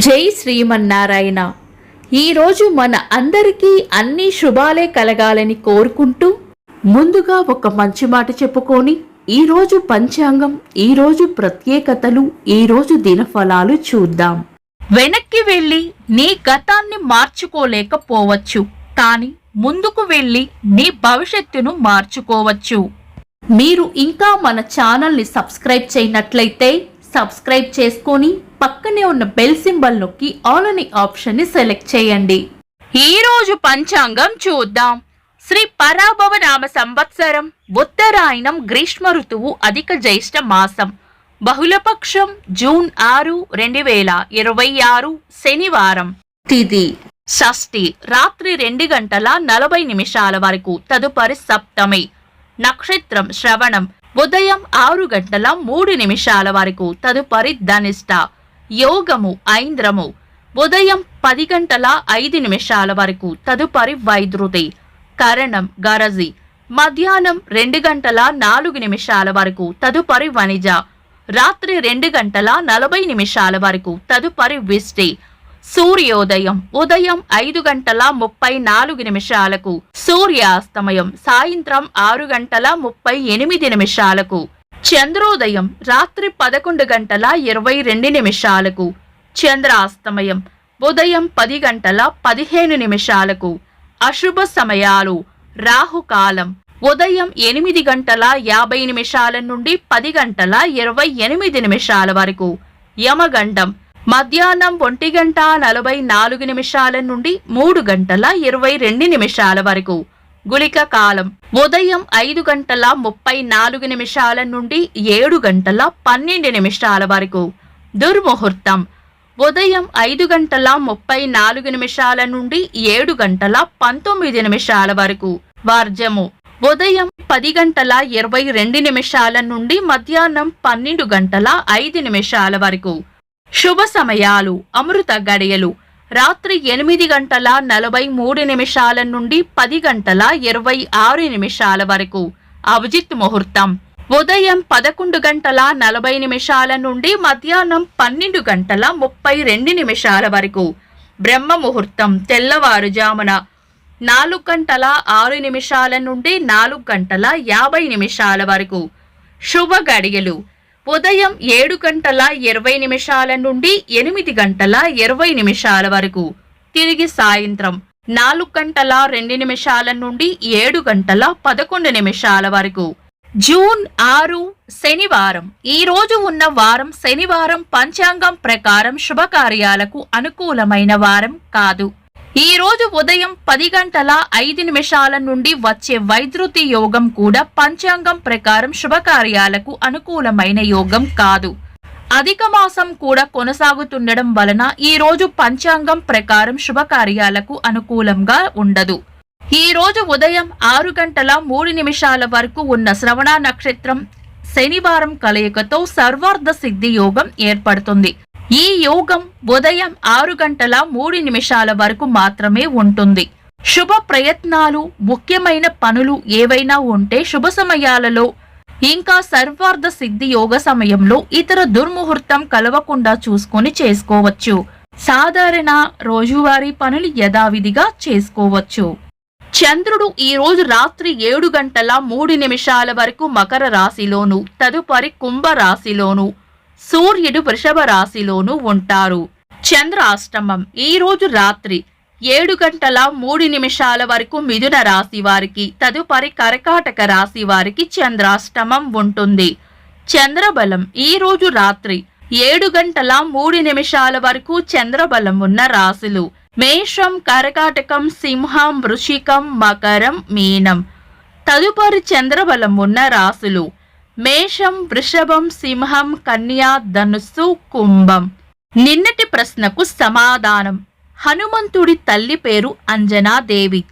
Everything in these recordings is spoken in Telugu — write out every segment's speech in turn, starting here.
జై శ్రీమన్నారాయణ. ఈరోజు మన అందరికీ అన్ని శుభాలే కలగాలని కోరుకుంటూ ముందుగా ఒక మంచి మాట చెప్పుకొని ఈరోజు పంచాంగం, ఈరోజు ప్రత్యేకతలు, ఈరోజు దినఫలాలు చూద్దాం. వెనక్కి వెళ్ళి నీ గతాన్ని మార్చుకోలేకపోవచ్చు, కానీ ముందుకు వెళ్ళి నీ భవిష్యత్తును మార్చుకోవచ్చు. మీరు ఇంకా మన ఛానల్ని సబ్స్క్రైబ్ చేయనట్లయితే సబ్స్క్రైబ్ చేసుకొని పక్కనే ఉన్న బెల్ సింబల్ నొక్కి ఆల్ అనే ఆప్షన్ ని సెలెక్ట్ చేయండి. ఈ రోజు పంచాంగం చూద్దాం. శ్రీ పరాభవ నామ సంవత్సరం, ఉత్తరాయణం, గ్రీష్మ ఋతువు, అధిక జ్యేష్ఠ మాసం, బహుళపక్షం, జూన్ 6, 2026, శనివారం. తిథి షష్ఠి, రాత్రి 2:40 వరకు. తదుపరి సప్తమి. నక్షత్రం శ్రవణం, ఉదయం 6:03 వరకు. తదుపరి ధనిష్ట. యోగము ఐంద్రము, ఉదయం 10:05 వరకు. తదుపరి వైద్రుతి. కరణం గరజి, మధ్యాహ్నం 2:04 వరకు. తదుపరి వనిజ, రాత్రి 2:40 వరకు. తదుపరి విష్టి. సూర్యోదయం ఉదయం 5:34. సూర్యాస్తమయం సాయంత్రం 6:38. చంద్రోదయం రాత్రి 11:22. చంద్రాస్తమయం ఉదయం 10:15. అశుభ సమయాలు. రాహుకాలం ఉదయం 8:50 నుండి 10:28 వరకు. యమగండం మధ్యాహ్నం 1:44 నుండి 3:22 వరకు. గుళిక కాలం ఉదయం 5:34 నుండి 7:12 వరకు. దుర్ముహూర్తం ఉదయం 5:34 నుండి 7:19 వరకు. వర్జము ఉదయం 10:22 నుండి మధ్యాహ్నం 12:05 వరకు. శుభ సమయాలు. అమృత గడియలు రాత్రి 8:43 నుండి 10:26 వరకు. అభిజిత్ ముహూర్తం ఉదయం 11:40 నుండి మధ్యాహ్నం 12:32 వరకు. బ్రహ్మ ముహూర్తం తెల్లవారుజామున 4:06 నుండి 4:50 వరకు. శుభ గడియలు ఉదయం 7:20 నుండి 8:20 వరకు. తిరిగి సాయంత్రం 4:02 నుండి 7:11 వరకు. జూన్ 6 శనివారం. ఈ రోజు ఉన్న వారం శనివారం పంచాంగం ప్రకారం శుభకార్యాలకు అనుకూలమైన వారం కాదు. ఈ రోజు ఉదయం 10:05 నుండి వచ్చే వైద్యుతి యోగం కూడా పంచాంగం ప్రకారం శుభకార్యాలకు అనుకూలమైన యోగం కాదు. అధిక మాసం కూడా కొనసాగుతుండడం వలన ఈ రోజు పంచాంగం ప్రకారం శుభకార్యాలకు అనుకూలంగా ఉండదు. ఈ రోజు ఉదయం 6:03 వరకు ఉన్న శ్రవణ నక్షత్రం శనివారం కలయికతో సర్వార్థ సిద్ధి యోగం ఏర్పడుతుంది. ఈ యోగం ఉదయం 6:03 వరకు మాత్రమే ఉంటుంది. శుభ ప్రయత్నాలు, ముఖ్యమైన పనులు ఏవైనా ఉంటే శుభ సమయాలలో ఇంకా సర్వార్థ సిద్ధి యోగ సమయంలో ఇతర దుర్ముహూర్తం కలవకుండా చూసుకొని చేసుకోవచ్చు. సాధారణ రోజువారీ పనులు యథావిధిగా చేసుకోవచ్చు. చంద్రుడు ఈ రోజు రాత్రి 7:03 వరకు మకర రాశిలోను, తదుపరి కుంభ రాశిలోను, సూర్యుడు వృషభ రాశిలోనూ ఉంటారు. చంద్రాష్టమం ఈ రోజు రాత్రి 7:03 వరకు మిథున రాశి వారికి, తదుపరి కర్కాటక రాశి వారికి చంద్రాష్టమం ఉంటుంది. చంద్రబలం ఈ రోజు రాత్రి 7:03 వరకు చంద్రబలం ఉన్న రాశులు మేషం, కర్కాటకం, సింహం, వృశ్చికం, మకరం, మీనం. తదుపరి చంద్రబలం ఉన్న రాశులు మేషం, వృషభం, సింహం, కన్యా, ధనుస్సు, కుంభం. నిన్నటి ప్రశ్నకు సమాధానం. హనుమంతుడి తల్లి పేరు అంజనాదేవి.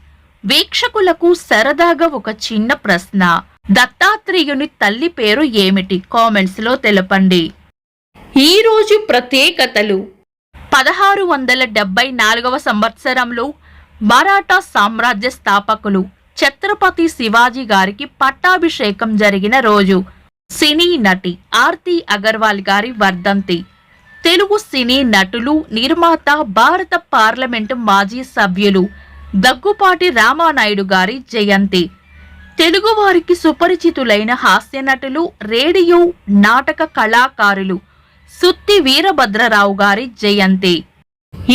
వీక్షకులకు సరదాగా ఒక చిన్న ప్రశ్న. దత్తాత్రేయుని తల్లి పేరు ఏమిటి? కామెంట్స్ లో తెలపండి. ఈ రోజు ప్రత్యేకతలు. 1674 సంవత్సరంలో మరాఠా సామ్రాజ్య స్థాపకులు ఛత్రపతి శివాజీ గారికి పట్టాభిషేకం జరిగిన రోజు. సినీ నటి ఆర్తి అగర్వాల్ గారి వర్ధంతి. తెలుగు సినీ నటులు, నిర్మాత, భారత పార్లమెంటు మాజీ సభ్యులు దగ్గుపాటి రామానాయుడు గారి జయంతి. తెలుగువారికి సుపరిచితులైన హాస్య నటులు, రేడియో నాటక కళాకారులు సుత్తి వీరభద్రరావు గారి జయంతి.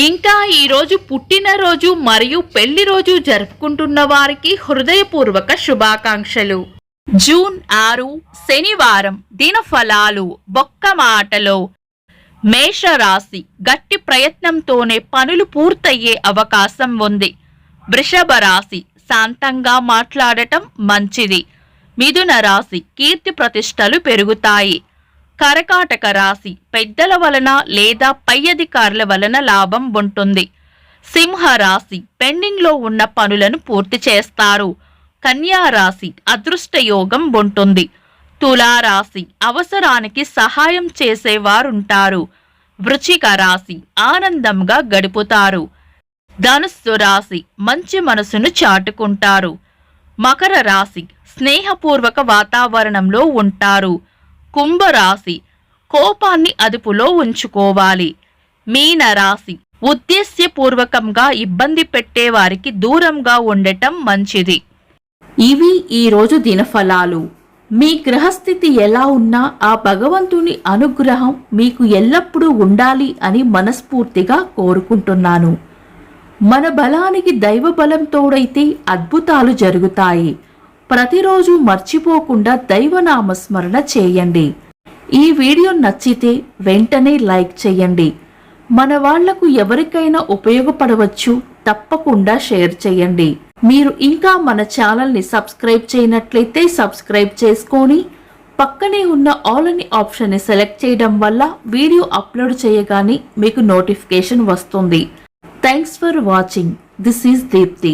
ఇంకా ఈరోజు పుట్టినరోజు మరియు పెళ్లి రోజు జరుపుకుంటున్న వారికి హృదయపూర్వక శుభాకాంక్షలు. జూన్ 6 శనివారం. దినఫలాలు. బొక్క మాటలో మేషరాశి. గట్టి ప్రయత్నంతోనే పనులు పూర్తయ్యే అవకాశం ఉంది. వృషభ రాశి. శాంతంగా మాట్లాడటం మంచిది. మిథున రాశి. కీర్తి ప్రతిష్టలు పెరుగుతాయి. కర్కాటక రాశి. పెద్దల వలన లేదా పై అధికారుల వలన లాభం ఉంటుంది. సింహ రాశి. పెండింగ్లో ఉన్న పనులను పూర్తి చేస్తారు. కన్యా రాశి. అదృష్ట యోగం ఉంటుంది. తులారాశి. అవసరానికి సహాయం చేసేవారుంటారు. వృశ్చిక రాశి. ఆనందంగా గడుపుతారు. ధనుస్సు రాశి. మంచి మనసును చాటుకుంటారు. మకర రాశి. స్నేహపూర్వక వాతావరణంలో ఉంటారు. కుంభరాశి. కోపాన్ని అదుపులో ఉంచుకోవాలి. మీన రాశి. ఉద్దేశ్యపూర్వకంగా ఇబ్బంది పెట్టే వారికి దూరంగా ఉండటం మంచిది. ఇవి ఈరోజు దినఫలాలు. మీ గ్రహస్థితి ఎలా ఉన్నా ఆ భగవంతుని అనుగ్రహం మీకు ఎల్లప్పుడూ ఉండాలి అని మనస్ఫూర్తిగా కోరుకుంటున్నాను. మన బలానికి దైవ బలం తోడైతే అద్భుతాలు జరుగుతాయి. ప్రతిరోజు మర్చిపోకుండా దైవనామస్మరణ చేయండి. ఈ వీడియో నచ్చితే వెంటనే లైక్ చేయండి. మన వాళ్లకు ఎవరికైనా ఉపయోగపడవచ్చు. తప్పకుండా షేర్ చేయండి. మీరు ఇంకా మన ఛానల్ని సబ్స్క్రైబ్ చేయనట్లయితే సబ్స్క్రైబ్ చేసుకొని పక్కనే ఉన్న ఆల్ అని ఆప్షన్ని సెలెక్ట్ చేయడం వల్ల వీడియో అప్లోడ్ చేయగానే మీకు నోటిఫికేషన్ వస్తుంది. Thanks for watching. This is Deepti.